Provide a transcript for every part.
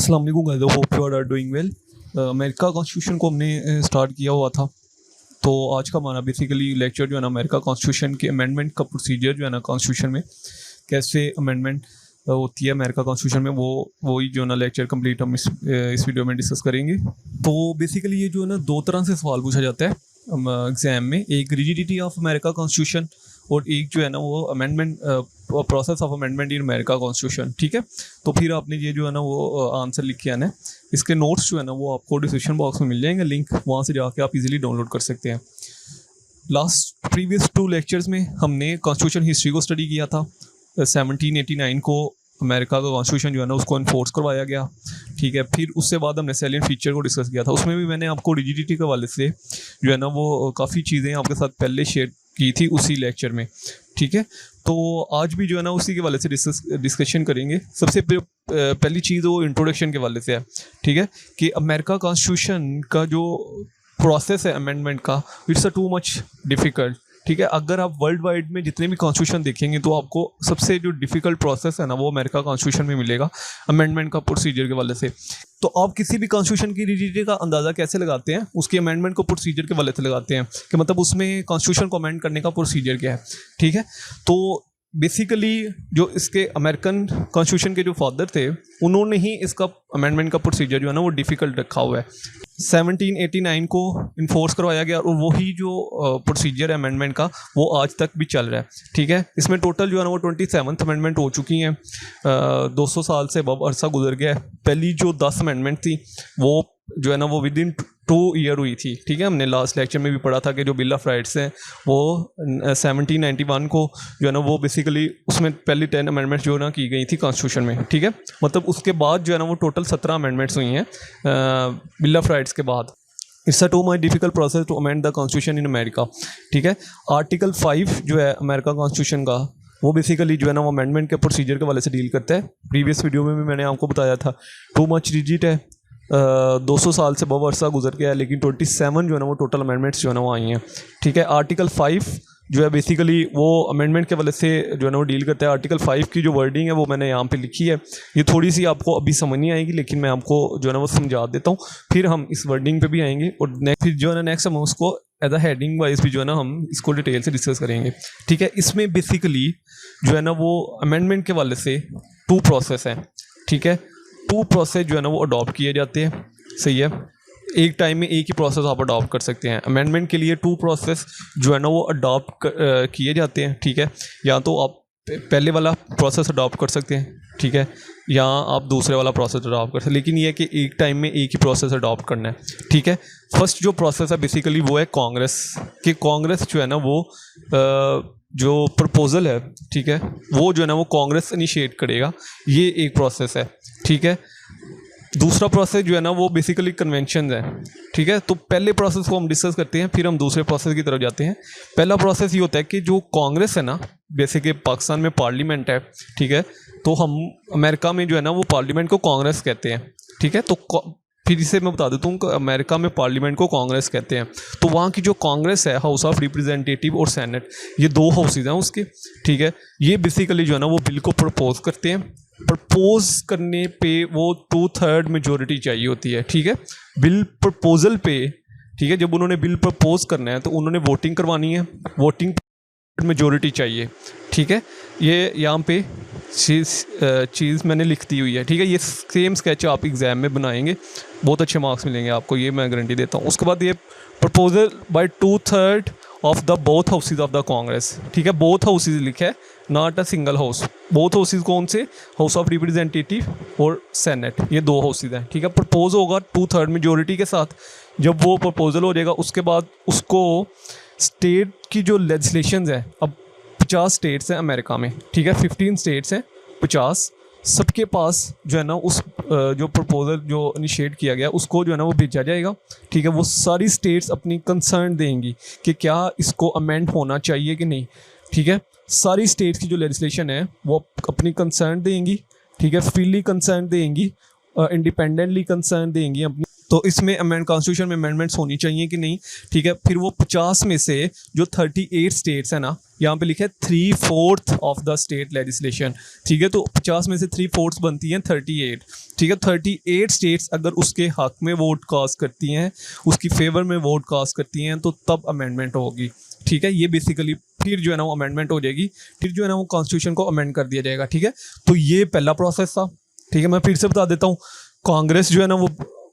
अस्सलाम वालेकुम guys, hope you are doing well. America constitution को हमने स्टार्ट किया हुआ था, तो आज का हमारा बेसिकली लेक्चर जो है ना अमेरिका कॉन्स्टिट्यूशन के अमेंडमेंट का प्रोसीजर जो है ना कॉन्स्टिट्यूशन में कैसे अमेंडमेंट होती है अमेरिका कॉन्स्टिट्यूशन में, वही जो है ना लेक्चर कंप्लीट हम इस वीडियो में डिस्कस करेंगे। तो बेसिकली ये जो है ना दो तरह से सवाल पूछा जाता है एग्ज़ाम में, एक रिजिडिटी ऑफ अमेरिका कॉन्स्टिट्यूशन और एक जो है ना वो amendment process of amendment in America constitution. ठीक है, तो फिर आपने ये जो है ना वो आंसर लिख के आना है। इसके नोट्स जो है ना वो आपको डिस्क्रिप्शन बॉक्स में मिल जाएंगे, लिंक वहाँ से जाके आप इजीली डाउनलोड कर सकते हैं। लास्ट प्रीवियस 2 लेक्चर्स में हमने कॉन्स्टिट्यूशन हिस्ट्री को स्टडी किया था। 1789 को अमेरिका का कॉन्स्टिट्यूशन जो है ना उसको इन्फोर्स करवाया गया। ठीक है, फिर उससे बाद हमने सैलिएंट फीचर को डिस्कस किया था। उसमें भी मैंने आपको रिजिडिटी के हवाले से जो है ना वो काफ़ी चीज़ें आपके साथ पहले शेयर की थी उसी लेक्चर में। ठीक है, तो आज भी जो है ना उसी के हवाले से डिस्कशन करेंगे। सबसे पहली चीज़ वो इंट्रोडक्शन के हवाले से है। ठीक है, कि अमेरिका कॉन्स्टिट्यूशन का जो प्रोसेस है अमेंडमेंट का, it's a too much difficult. ठीक है, अगर आप वर्ल्ड वाइड में जितने भी कॉन्स्टिट्यूशन देखेंगे तो आपको सबसे जो डिफ़िकल्ट प्रोसेस है ना वो अमेरिका कॉन्स्टिट्यूशन में मिलेगा अमेंडमेंट का प्रोसीजर के वाले से। तो आप किसी भी कॉन्स्टिट्यूशन की रिजिडिटी का अंदाज़ा कैसे लगाते हैं? उसके अमेंडमेंट को प्रोसीजर के वाले से लगाते हैं कि मतलब उसमें कॉन्स्टिट्यूशन को अमेंड करने का प्रोसीजर क्या है। ठीक है, तो बेसिकली जो इसके अमेरिकन कॉन्स्टिट्यूशन के जो फादर थे उन्होंने ही इसका अमेंडमेंट का प्रोसीजर जो है ना वो डिफ़िकल्ट रखा हुआ है। 1789 को इन्फोर्स करवाया गया और वही जो प्रोसीजर है अमेंडमेंट का वो आज तक भी चल रहा है। ठीक है, इसमें टोटल जो है ना वो 27th अमेंडमेंट हो चुकी हैं। 200 साल से अब अरसा गुजर गया है। पहली जो 10 अमेंडमेंट थी वो जो है ना वो विद इन 2 ईयर हुई थी। ठीक है, हमने लास्ट लेक्चर में भी पढ़ा था कि जो बिल ऑफ राइट्स हैं वो 1791 को जो है ना वो बेसिकली उसमें पहली 10 अमेंडमेंट्स जो है ना की गई थी कॉन्स्टिट्यूशन में। ठीक है, मतलब उसके बाद जो है ना वो टोटल 17 अमेंडमेंट्स हुई हैं बिल ऑफ राइट्स के बाद। It's a too much difficult process to amend the constitution in America. ठीक है, आर्टिकल 5 जो है अमेरिका कॉन्स्टिट्यूशन का वो बेसिकली जो है ना वो अमेंडमेंट के प्रोसीजर के वाले से डील करता है। प्रीवियस वीडियो में भी मैंने आपको बताया था टू मच रिजिड है। 200 साल से बहुत अरसा गुजर गया है, लेकिन 27 जो है ना वो टोटल अमेंडमेंट्स जो है ना वो आई हैं। ठीक है, आर्टिकल 5 जो है बेसिकली वो अमेंडमेंट के वजह से जो है ना वो डील करता है। आर्टिकल 5 की जो वर्डिंग है वो मैंने यहाँ पे लिखी है। ये थोड़ी सी आपको अभी समझ नहीं आएगी, लेकिन मैं आपको जो है ना वो समझा देता हूँ, फिर हम इस वर्डिंग पे भी आएंगे और फिर जो है ना नेक्स्ट हम उसको एज अ हेडिंग वाइज भी जो है ना हम इसको डिटेल से डिस्कस करेंगे। ठीक है, इसमें बेसिकली जो है ना वो अमेंडमेंट के वाले से 2 प्रोसेस हैं। ठीक है, 2 प्रोसेस जो है ना वो अडॉप्ट किए जाते हैं। सही है, एक टाइम में एक ही प्रोसेस आप अडॉप्ट कर सकते हैं। अमेंडमेंट के लिए 2 प्रोसेस जो है ना वो अडॉप्ट किए जाते हैं। ठीक है, या तो आप पहले वाला प्रोसेस अडॉप्ट कर सकते हैं। ठीक है, या आप दूसरे वाला प्रोसेस अडॉप्ट कर सकते हैं, लेकिन ये है कि एक टाइम में एक ही प्रोसेस अडॉप्ट करना है। ठीक है, फर्स्ट जो प्रोसेस है बेसिकली वो है कांग्रेस कि कांग्रेस जो है ना वो जो प्रपोज़ल है, ठीक है, वो जो है ना वो कांग्रेस इनिशिएट करेगा। ये एक प्रोसेस है। ठीक है, दूसरा प्रोसेस जो है ना वो बेसिकली कन्वेंशन है। ठीक है, तो पहले प्रोसेस को हम डिस्कस करते हैं, फिर हम दूसरे प्रोसेस की तरफ जाते हैं। पहला प्रोसेस ये होता है कि जो कांग्रेस है ना, जैसे कि पाकिस्तान में पार्लियामेंट है। ठीक है, तो हम अमेरिका में जो है ना वो पार्लियामेंट को कांग्रेस कहते हैं। ठीक है, तो फिर इसे मैं बता देता हूँ कि अमेरिका में पार्लियामेंट को कांग्रेस कहते हैं। तो वहाँ की जो कांग्रेस है, हाउस ऑफ रिप्रेजेंटेटिव और सेनेट, ये 2 हाउसेज हैं उसके। ठीक है, ये बेसिकली जो है ना वो बिल को प्रपोज करते हैं। प्रपोज करने पे वो 2/3 मेजोरिटी चाहिए होती है। ठीक है, बिल प्रपोजल पे, ठीक है, जब उन्होंने बिल प्रपोज करना है तो उन्होंने वोटिंग करवानी है, वोटिंग मेजोरिटी चाहिए। ठीक है, ये यहाँ पे चीज़ मैंने लिख दी हुई है। ठीक है, ये सेम स्केच आप एग्ज़ाम में बनाएंगे, बहुत अच्छे मार्क्स मिलेंगे आपको, ये मैं गारंटी देता हूँ। उसके बाद ये proposal by 2/3 of the both houses of the Congress. ठीक है, बोथ हाउसेज लिखा है, not a single house. Both houses कौन से? हाउस ऑफ रिप्रेजेंटेटिव और सेनेट, ये 2 हाउसेज हैं। ठीक है, प्रपोज होगा 2/3 मेजोरिटी के साथ। जब वो प्रपोजल हो जाएगा उसके बाद उसको स्टेट की जो लेजिस्लेशंस है, अब 50 स्टेट्स हैं अमेरिका में। ठीक है, 15 स्टेट्स हैं, 50 सबके पास जो है ना उस जो प्रपोजल जो इनिशिएट किया गया उसको जो है ना वो भेजा जाएगा। ठीक है, वो सारी स्टेट्स अपनी कंसर्न देंगी कि क्या इसको अमेंड होना चाहिए कि नहीं। ठीक है, सारी स्टेट्स की जो लेजिस्लेशन है वो अपनी कंसर्न देंगी। ठीक है, फ्रीली कंसर्न देंगी, इंडिपेंडेंटली कंसर्न देंगी अपनी। तो इसमें कॉन्स्टिट्यूशन में अमेंडमेंट्स होनी चाहिए कि नहीं। ठीक है, फिर वो 50 में से जो 38 स्टेट्स हैं ना, यहाँ पे लिखा है 3/4 ऑफ द स्टेट लेजिस्लेशन, ठीक है। तो 50 में से 3/4 बनती हैं 38, ठीक है। 38 स्टेट्स अगर उसके हक में वोट कास्ट करती हैं, उसकी फेवर में वोट कास्ट करती हैं, तो तब अमेंडमेंट होगी, ठीक है। ये बेसिकली फिर जो है ना वो अमेंडमेंट हो जाएगी, फिर जो है ना वो कॉन्स्टिट्यूशन को अमेंड कर दिया जाएगा, ठीक है। तो ये पहला प्रोसेस था, ठीक है। मैं फिर से बता देता हूँ, कांग्रेस जो है ना वो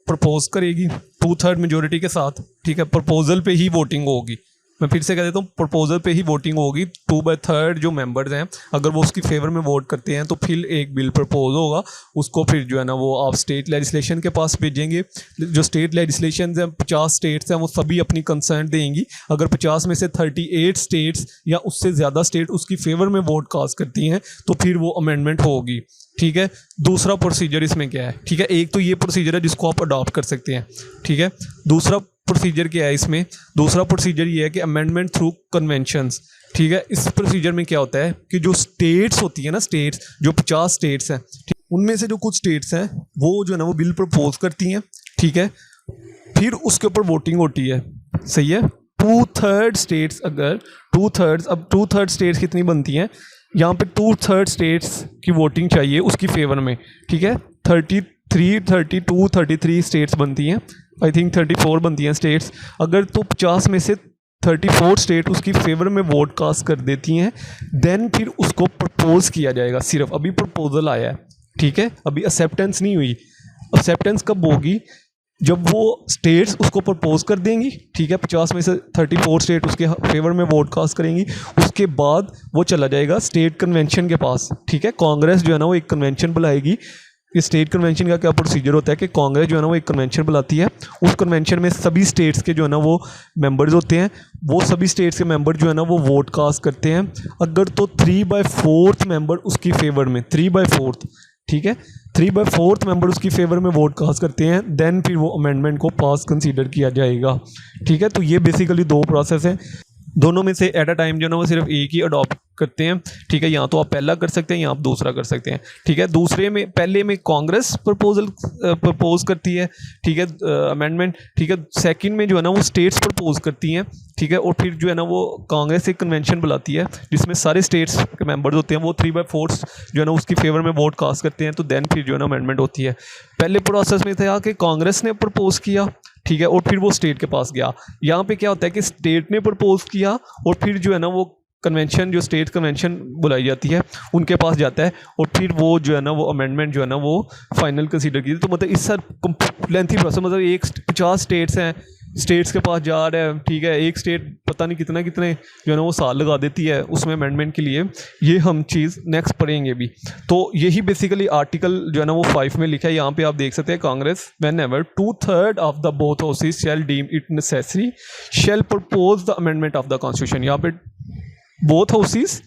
प्रपोज करेगी 2/3 मेजोरिटी के साथ, ठीक है। प्रपोजल पे ही वोटिंग होगी, मैं फिर से कह देता हूँ, प्रपोजल पे ही वोटिंग होगी। 2/3 जो मेंबर्स हैं अगर वो उसकी फेवर में वोट करते हैं तो फिर एक बिल प्रपोज होगा, उसको फिर जो है ना वो आप स्टेट लेजिस्लेशन के पास भेजेंगे। जो स्टेट लेजिस्लेशन हैं 50 स्टेट्स हैं वो सभी अपनी कंसर्न देंगी। अगर 50 में से 38 स्टेट्स या उससे ज़्यादा स्टेट उसकी फेवर में वोट कास्ट करती हैं तो फिर वो अमेंडमेंट होगी, ठीक है। दूसरा प्रोसीजर इसमें क्या है, ठीक है। एक तो ये प्रोसीजर है जिसको आप अडॉप्ट कर सकते हैं, ठीक है। दूसरा प्रोसीजर क्या है इसमें, दूसरा प्रोसीजर ये है कि अमेंडमेंट थ्रू कन्वेंशंस, ठीक है। इस प्रोसीजर में क्या होता है कि जो स्टेट्स होती है ना, स्टेट्स जो 50 स्टेट्स हैं, उनमें से जो कुछ स्टेट्स हैं वो जो है ना वो बिल प्रपोज करती हैं, ठीक है। फिर उसके ऊपर वोटिंग होती है, सही है। 2/3 स्टेट्स, अगर 2/3, अब 2/3 स्टेट्स कितनी बनती हैं, यहाँ पे 2/3 स्टेट्स की वोटिंग चाहिए उसकी फेवर में, ठीक है। 33, 32, 33 स्टेट्स बनती हैं, आई थिंक 34 बनती हैं स्टेट्स। अगर तो 50 में से 34 स्टेट उसकी फेवर में वोट कास्ट कर देती हैं, देन फिर उसको प्रपोज किया जाएगा। सिर्फ अभी प्रपोजल आया है, ठीक है, अभी एक्सेप्टेंस नहीं हुई। एक्सेप्टेंस कब होगी, जब वो स्टेट्स उसको प्रपोज कर देंगी, ठीक है। 50 में से 34 स्टेट उसके फेवर में वोट कास्ट करेंगी, उसके बाद वो चला जाएगा स्टेट कन्वेंशन के पास, ठीक है। कांग्रेस जो है ना वो एक कन्वेंशन बुलाएगी। इस स्टेट कन्वेंशन का क्या प्रोसीजर होता है कि कांग्रेस जो है ना वो एक कन्वेंशन बुलाती है। उस कन्वेंशन में सभी स्टेट्स के जो है ना वो मेंबर्स होते हैं, वो सभी स्टेट्स के मेंबर जो है ना वो वोट कास्ट करते हैं। अगर तो 3/4 मेंबर उसकी फेवर में, 3/4, ठीक है, 3/4 मेंबर उसकी फेवर में वोट कास्ट करते हैं, देन फिर वो अमेंडमेंट को पास कंसीडर किया जाएगा, ठीक है। तो ये बेसिकली दो प्रोसेस हैं, दोनों में से एट अ टाइम जो है ना वो सिर्फ एक ही अडॉप्ट करते हैं, ठीक है। यहाँ तो आप पहला कर सकते हैं या आप दूसरा कर सकते हैं, ठीक है। दूसरे में, पहले में कांग्रेस प्रपोज करती है, ठीक है, अमेंडमेंट, ठीक है। सेकंड में जो है ना वो स्टेट्स प्रपोज करती हैं, ठीक है। और फिर जो है ना वो कांग्रेस एक कन्वेंशन बुलाती है जिसमें सारे स्टेट्स के मेंबर्स होते हैं, वो 3/4 जो है ना उसकी फेवर में वोट कास्ट करते हैं, तो देन फिर जो है ना अमेंडमेंट होती है। पहले प्रोसेस में था कि कांग्रेस ने प्रपोज किया, ठीक है, और फिर वो स्टेट के पास गया। यहाँ पे क्या होता है कि स्टेट ने प्रपोज किया और फिर जो है ना वो कन्वेंशन, जो स्टेट कन्वेंशन बुलाई जाती है, उनके पास जाता है और फिर वो जो है ना वो अमेंडमेंट जो है ना वो फाइनल कंसीडर की। तो मतलब इस सर लेंथी प्रोसेस, मतलब 50 स्टेट्स हैं, स्टेट्स के पास जा रहा है, ठीक है। एक स्टेट पता नहीं कितने जो है ना वो साल लगा देती है उसमें अमेंडमेंट के लिए। ये हम चीज़ नेक्स्ट पढ़ेंगे भी। तो यही बेसिकली आर्टिकल जो है ना वो 5 में लिखा है। यहाँ पे आप देख सकते हैं, Congress whenever 2/3 of the both houses shall deem it necessary shall propose the amendment of the constitution. यहाँ पे बोथ हाउसेस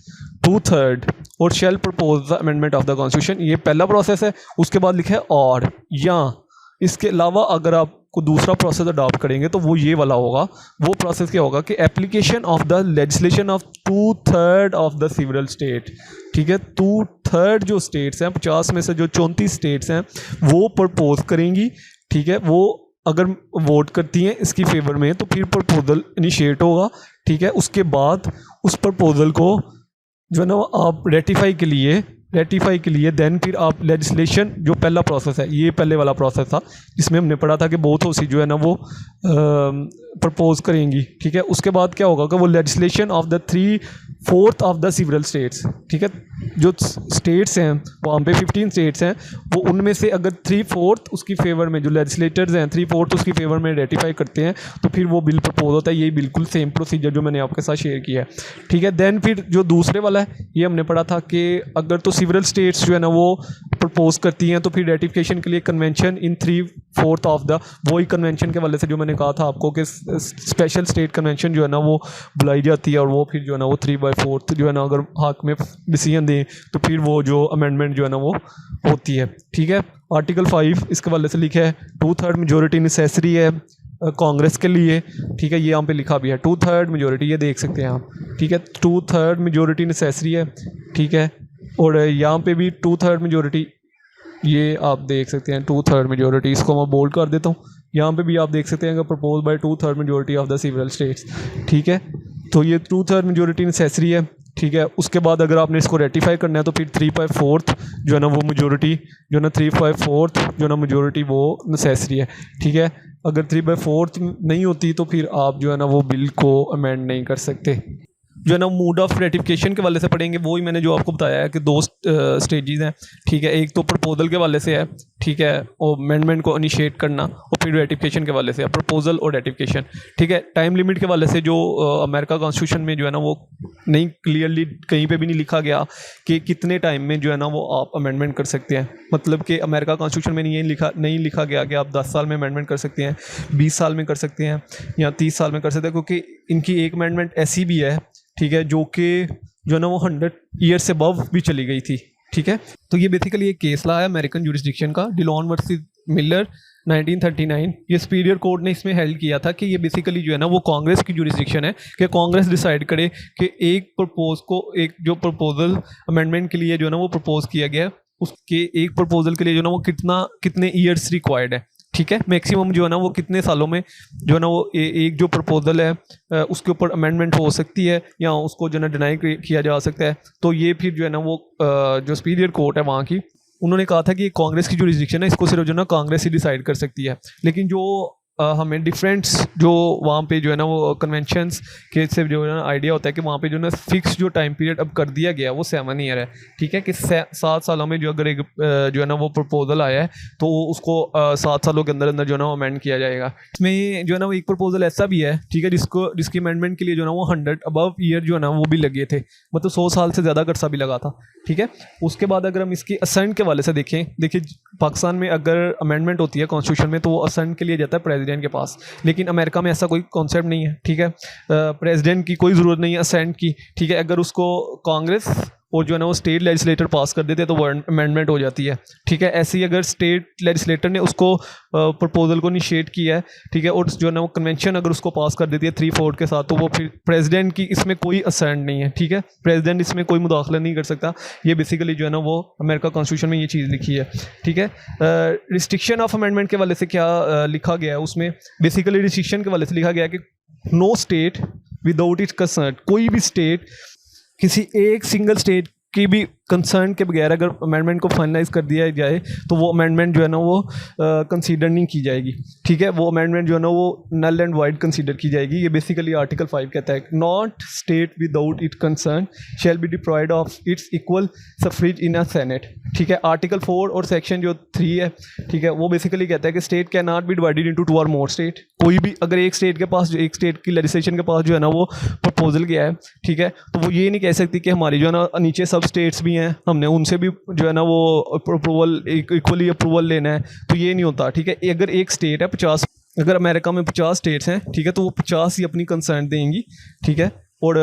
2/3 और shall propose the amendment of the constitution, ये पहला प्रोसेस है। उसके बाद लिखा है और, या इसके अलावा अगर आप को दूसरा प्रोसेस अडॉप्ट करेंगे तो वो ये वाला होगा। वो प्रोसेस क्या होगा कि application of the legislation of 2/3 of the several state, ठीक है। 2/3 जो स्टेट्स हैं, 50 में से जो 34 स्टेट्स हैं वो प्रपोज करेंगी, ठीक है। वो अगर वोट करती हैं इसकी फेवर में तो फिर प्रपोजल इनिशिएट होगा, ठीक है। उसके बाद उस प्रपोजल को जो है ना आप रेटिफाई के लिए देन फिर आप लेजिस्लेशन, जो पहला प्रोसेस है, ये पहले वाला प्रोसेस था जिसमें हमने पढ़ा था कि बोथ हाउसेस जो है ना वो प्रपोज करेंगी, ठीक है। उसके बाद क्या होगा कि वो legislation of the 3/4 of the several states, ठीक है। जो स्टेट्स हैं वहाँ पे 15 स्टेट्स हैं, वो उनमें से अगर 3/4 उसकी फेवर में, जो लेजिस्लेटर्स हैं 3/4 उसकी फेवर में रेटिफाई करते हैं तो फिर वो बिल प्रपोज होता है। यही बिल्कुल सेम प्रोसीजर जो मैंने आपके साथ शेयर किया है, ठीक है। देन फिर जो दूसरे वाला है, ये हमने पढ़ा था कि अगर तो सिवरल स्टेट्स जो है ना वो प्रपोज करती हैं तो फिर रेटिफिकेशन के लिए कन्वेंशन इन 3/4 ऑफ द, वही कन्वेंशन के वाले से जो मैंने कहा था आपको कि स्पेशल स्टेट कन्वेंशन जो है ना वो बुलाई जाती है और वो फिर जो है ना वो 3/4 जो है ना अगर हक में डिसीजन दें तो फिर वो जो अमेंडमेंट जो है ना वो होती है, ठीक है। आर्टिकल 5 इसके वाले से लिखा है 2/3 मेजोरिटी नेसेसरी है कांग्रेस के लिए, ठीक है। ये यहाँ पे लिखा भी है 2/3 मेजोरिटी, ये देख सकते हैं आप, ठीक है। 2/3 मेजोरिटी नेसेसरी है, ठीक है। और यहाँ पे भी 2/3 मेजोरिटी, ये आप देख सकते हैं 2/3 मेजोरिटी, इसको मैं बोल्ड कर देता हूँ। यहाँ पे भी आप देख सकते हैं कि propose by 2/3 majority of the several states, ठीक है। तो ये 2/3 मेजोरिटी नेसेसरी है, ठीक है। उसके बाद अगर आपने इसको रेटिफाई करना है तो फिर 3/4 जो है ना वो मेजोरिटी जो है ना 3/4 जो है ना मेजोरिटी वो नेसेसरी है, ठीक है। अगर 3/4 नहीं होती तो फिर आप जो है ना वो बिल को अमेंड नहीं कर सकते। जो है ना मूड ऑफ रेटिफिकेशन के वाले से पढ़ेंगे, वही मैंने जो आपको बताया है कि 2 स्टेजेस हैं, ठीक है। एक तो प्रपोजल के वाले से है, ठीक है, और अमेंडमेंट को इनिशिएट करना, और फिर रेटिफिकेशन के वाले से है, प्रपोजल और रेटिफिकेशन, ठीक है। टाइम लिमिट के वाले से जो अमेरिका कॉन्स्टिट्यूशन में जो है ना वो नहीं क्लियरली कहीं पे भी नहीं लिखा गया कि कितने टाइम में जो है ना वो आप अमेंडमेंट कर सकते हैं। मतलब कि अमेरिका कॉन्स्टिट्यूशन में नहीं लिखा गया कि आप 10 साल में अमेंडमेंट कर सकते हैं, 20 साल में कर सकते हैं, या 30 साल में कर सकते हैं, क्योंकि इनकी एक अमेंडमेंट ऐसी भी है, ठीक है, जो कि जो है ना वो 100 ईयर से अबव भी चली गई थी, ठीक है। तो ये बेसिकली एक केस ला है अमेरिकन ज्यूरिसडिक्शन का, डिलॉन वर्सेस मिलर 1939। ये सुपीरियर कोर्ट ने इसमें हेल्ड किया था कि ये बेसिकली जो है ना वो कांग्रेस की ज्यूरिसडिक्शन है कि कांग्रेस डिसाइड करे कि एक जो प्रपोजल अमेंडमेंट के लिए जो है ना वो प्रपोज किया गया है, उसके एक प्रपोजल के लिए जो है ना वो कितने ईयर्स रिक्वायर्ड है, ठीक है। मैक्सिमम जो है ना वो कितने सालों में जो है ना वो एक जो प्रपोजल है उसके ऊपर अमेंडमेंट हो सकती है, या उसको जो है ना डिनाई किया जा सकता है। तो ये फिर जो है ना वो जो सुपीरियर कोर्ट है वहाँ की, उन्होंने कहा था कि कांग्रेस की जुरिसडिक्शन है, इसको सिर्फ जो है ना कांग्रेस ही डिसाइड कर सकती है। लेकिन जो हमें डिफरेंट्स जो वहाँ पे जो है ना वो कन्वेंशंस के से जो है ना आइडिया होता है कि वहाँ पे जो है ना फिक्स जो टाइम पीरियड अब कर दिया गया वो 7 ईयर है, ठीक है, कि 7 सालों में जो अगर एक जो है ना वो प्रपोजल आया है तो उसको 7 सालों के अंदर अंदर जो है ना वो अमेंड किया जाएगा। इसमें जो है ना वो एक प्रपोजल ऐसा भी है, ठीक है, जिसकी अमेंडमेंट के लिए जो है ना वो 100 अबव ईयर जो है ना वो भी लगे थे, मतलब 100 साल से ज़्यादा कर्सा भी लगा था, ठीक है। उसके बाद अगर हम इसकी असेंट के वाले से देखिए पाकिस्तान में अगर अमेंडमेंट होती है कॉन्स्टिट्यूशन में तो वो असेंट के लिए जाता है प्रेसिडेंट के पास, लेकिन अमेरिका में ऐसा कोई कॉन्सेप्ट नहीं है, ठीक है। प्रेसिडेंट की कोई ज़रूरत नहीं है असेंट की, ठीक है। अगर उसको कांग्रेस और जो है ना वो स्टेट लेजिस्लेटर पास कर देते हैं तो वो अमेंडमेंट हो जाती है, ठीक है। ऐसे ही अगर स्टेट लेजिस्लेटर ने उसको प्रपोजल को इनिशिएट किया है, ठीक है, और जो है ना वो कन्वेंशन अगर उसको पास कर देती है 3/4 के साथ, तो वो फिर प्रेसिडेंट की इसमें कोई असेंट नहीं है, ठीक है। प्रेसिडेंट इसमें कोई मुदाखला नहीं कर सकता। ये बेसिकली जो है ना वो अमेरिका कॉन्स्टिट्यूशन में ये चीज़ लिखी है, ठीक है। रिस्ट्रिक्शन ऑफ अमेंडमेंट के वाले से क्या लिखा गया है, उसमें बेसिकली रिस्ट्रिक्शन के वाले से लिखा गया है कि no state without its concern, कोई भी स्टेट किसी एक सिंगल स्टेट की भी कंसर्न के बगैर अगर अमेंडमेंट को फाइनलाइज कर दिया जाए तो वो अमेंडमेंट जो है ना वो कंसीडर नहीं की जाएगी, ठीक है। वो अमेंडमेंट जो है ना वो नल एंड वाइड कंसीडर की जाएगी। ये बेसिकली आर्टिकल 5 कहता है, not state without it consent shall be deprived of its equal suffrage in a senate, ठीक है। आर्टिकल 4 और सेक्शन जो 3 है, ठीक है, वो बेसिकली कहता है कि state can not be divided into 2 और मोर स्टेट। कोई भी अगर एक स्टेट की लेजिस्लेशन के पास जो है ना वो प्रपोजल किया है, ठीक है, तो वो ये नहीं कह सकती कि हमारी जो है ना नीचे सब स्टेट्स भी हैं, हमने उनसे भी जो है ना वो अप्रूवल इक्वली अप्रूवल लेना है, तो ये नहीं होता, ठीक है। अगर एक स्टेट है 50, अगर अमेरिका में 50 स्टेट्स हैं, ठीक है, तो वो 50 ही अपनी कंसर्न देंगी, ठीक है। और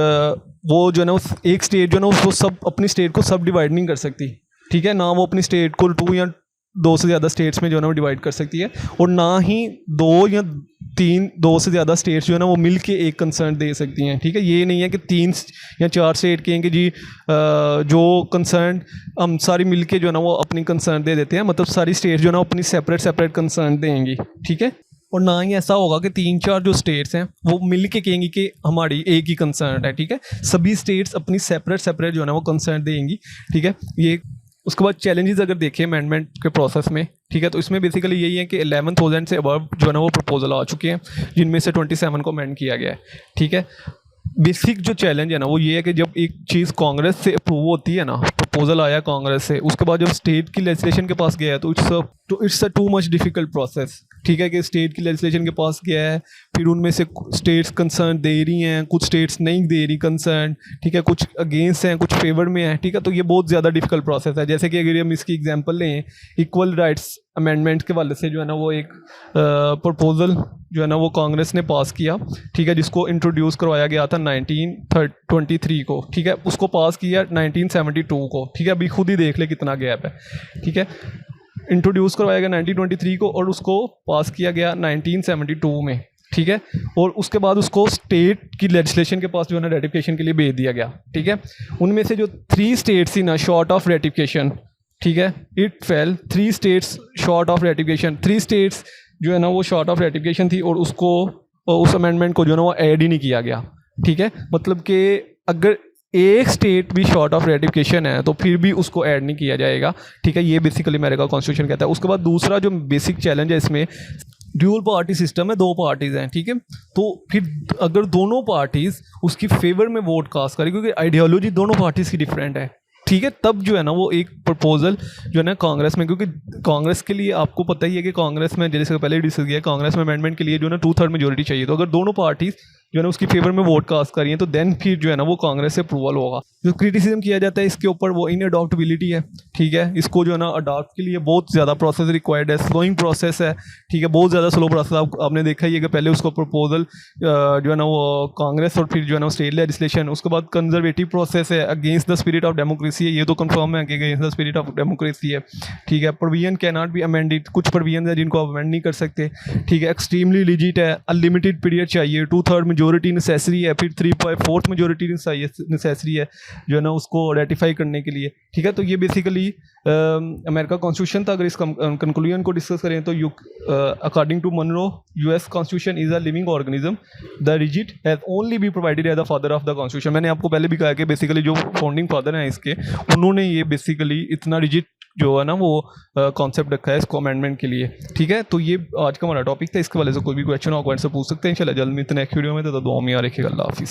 वो जो है ना एक स्टेट जो है ना उसको सब अपनी स्टेट को सब डिवाइड नहीं कर सकती, ठीक है, ना वो अपनी स्टेट को 2 या 2 से ज़्यादा स्टेट्स में जो है ना वो डिवाइड कर सकती है, और ना ही 2 से ज़्यादा स्टेट्स जो है ना वो मिल के एक कंसर्न दे सकती हैं, ठीक है। ये नहीं है कि 3 या 4 स्टेट कहेंगे जी जो कंसर्न हम सारी मिल के जो है ना वो अपनी कंसर्न दे देते हैं, मतलब सारी स्टेट जो है ना अपनी सेपरेट कंसर्न देंगी, ठीक है। और ना ही ऐसा होगा कि 3-4 जो स्टेट्स हैं वो मिल के कहेंगी कि हमारी एक ही कंसर्न है, ठीक है। सभी स्टेट्स अपनी सेपरेट जो है ना वो कंसर्न देंगी, ठीक है। ये उसके बाद चैलेंजेस अगर देखें अमेंडमेंट के प्रोसेस में, ठीक है, तो इसमें बेसिकली यही है कि 11,000 से अबव जो है ना वो प्रपोजल आ चुके हैं, जिनमें से 27 को अमेंड किया गया है, ठीक है। बेसिक जो चैलेंज है ना वो ये है कि जब एक चीज़ कांग्रेस से अप्रूव होती है ना, प्रपोजल आया कांग्रेस से, उसके बाद जब स्टेट की लेजिस्लेशन के पास गया है तो it's a too much difficult process, ठीक है, कि स्टेट की लेजिस्लेशन के पास गया है, फिर उनमें से स्टेट्स कंसर्न दे रही हैं, कुछ स्टेट्स नहीं दे रही कंसर्न, ठीक है, कुछ अगेंस्ट हैं, कुछ फेवर में हैं, ठीक है। तो ये बहुत ज़्यादा डिफ़िकल्ट प्रोसेस है। जैसे कि अगर हम इसकी एग्जांपल लें इक्वल राइट्स अमेंडमेंट के वाले से, जो है ना वो एक प्रपोजल जो है ना वो कांग्रेस ने पास किया, ठीक है, जिसको इंट्रोड्यूस करवाया गया था 1923 को, ठीक है, उसको पास किया 1972 को, ठीक है। अभी खुद ही देख ले कितना गैप है, ठीक है। इंट्रोड्यूस करवाया गया 1923 को और उसको पास किया गया 1972 में, ठीक है। और उसके बाद उसको स्टेट की लेजिस्लेशन के पास जो है ना रेटिफिकेशन के लिए भेज दिया गया, ठीक है। उनमें से जो 3 स्टेट्स थी ना शॉर्ट ऑफ रेटिफिकेशन, ठीक है, it fail 3 states short of ratification, 3 states जो है ना वो शॉर्ट ऑफ रेटिफिकेशन थी और उसको उस अमेंडमेंट को जो है ना वो ऐड ही नहीं किया गया, ठीक है, मतलब कि अगर एक स्टेट भी शॉर्ट ऑफ रेटिफिकेशन है तो फिर भी उसको ऐड नहीं किया जाएगा। ठीक है, ये बेसिकली अमेरिका कॉन्स्टिट्यूशन कहता है। उसके बाद दूसरा जो बेसिक चैलेंज है इसमें, ड्यूअल पार्टी सिस्टम है, 2 पार्टीज़ हैं। ठीक है, तो फिर अगर दोनों पार्टीज़ उसकी फेवर में वोट कास्ट करें, क्योंकि आइडियोलॉजी दोनों पार्टीज़ की डिफरेंट है, ठीक है, तब जो है ना वो एक प्रपोजल जो है ना कांग्रेस में, क्योंकि कांग्रेस के लिए आपको पता ही है कि कांग्रेस में, जैसे पहले ही डिस्कस किया, कांग्रेस में अमेंडमेंट के लिए जो है ना 2/3 मेजोरिटी चाहिए। तो अगर दोनों पार्टीज़ जो है ना उसकी फेवर में वोट कास्ट करिए तो देन फिर जो है ना वो कांग्रेस से अप्रूवल होगा। जो क्रिटिसिज्म किया जाता है इसके ऊपर वो इन अडॉप्टेबिलिटी है। ठीक है, इसको जो है ना अडॉप्ट के लिए बहुत ज़्यादा प्रोसेस रिक्वायर्ड है, स्लोइंग प्रोसेस है। ठीक है, बहुत ज़्यादा स्लो प्रोसेस। आपने देखा ही है कि पहले उसको प्रपोजल जो है ना वो कांग्रेस और फिर जो है ना स्टेट लेजिस्लेशन, उसके बाद कंजर्वेटिव प्रोसेस है, against the spirit of democracy है, ये तो कंफर्म है कि against the spirit of democracy है। ठीक है, provision can not be amended, कुछ प्रोविजन है जिनको अमेंड नहीं कर सकते। ठीक है, एक्सट्रीमली लिजिट है, अनलिमिटेड पीरियड चाहिए, 2/3 मेजोरिटी नेसेसरी है, फिर 3/4 मेजोरिटी नेसेसरी है जो है ना उसको रेटिफाई करने के लिए। ठीक है, तो ये बेसिकली अमेरिका कॉन्स्टिट्यूशन था। अगर इस कंक्लूजन को डिस्कस करें तो according to Monroe, US constitution is a living organism, the rigid has only be provided as the father of the constitution. मैंने आपको पहले भी कहा कि बेसिकली जो फाउंडिंग फादर हैं इसके, उन्होंने ये बेसिकली इतना रिजिट जो है ना वो कॉन्सेप्ट रखा है इसको अमेंडमेंट के लिए। ठीक है, तो ये आज का हमारा टॉपिक था। इसके वाले से कोई भी क्वेश्चन हो कमेंट से पूछ सकते हैं। इंशाल्लाह जल्द मिलते हैं नेक्स्ट वीडियो में, तो दुआ में याद रखिएगा। अल्लाह हाफिज़।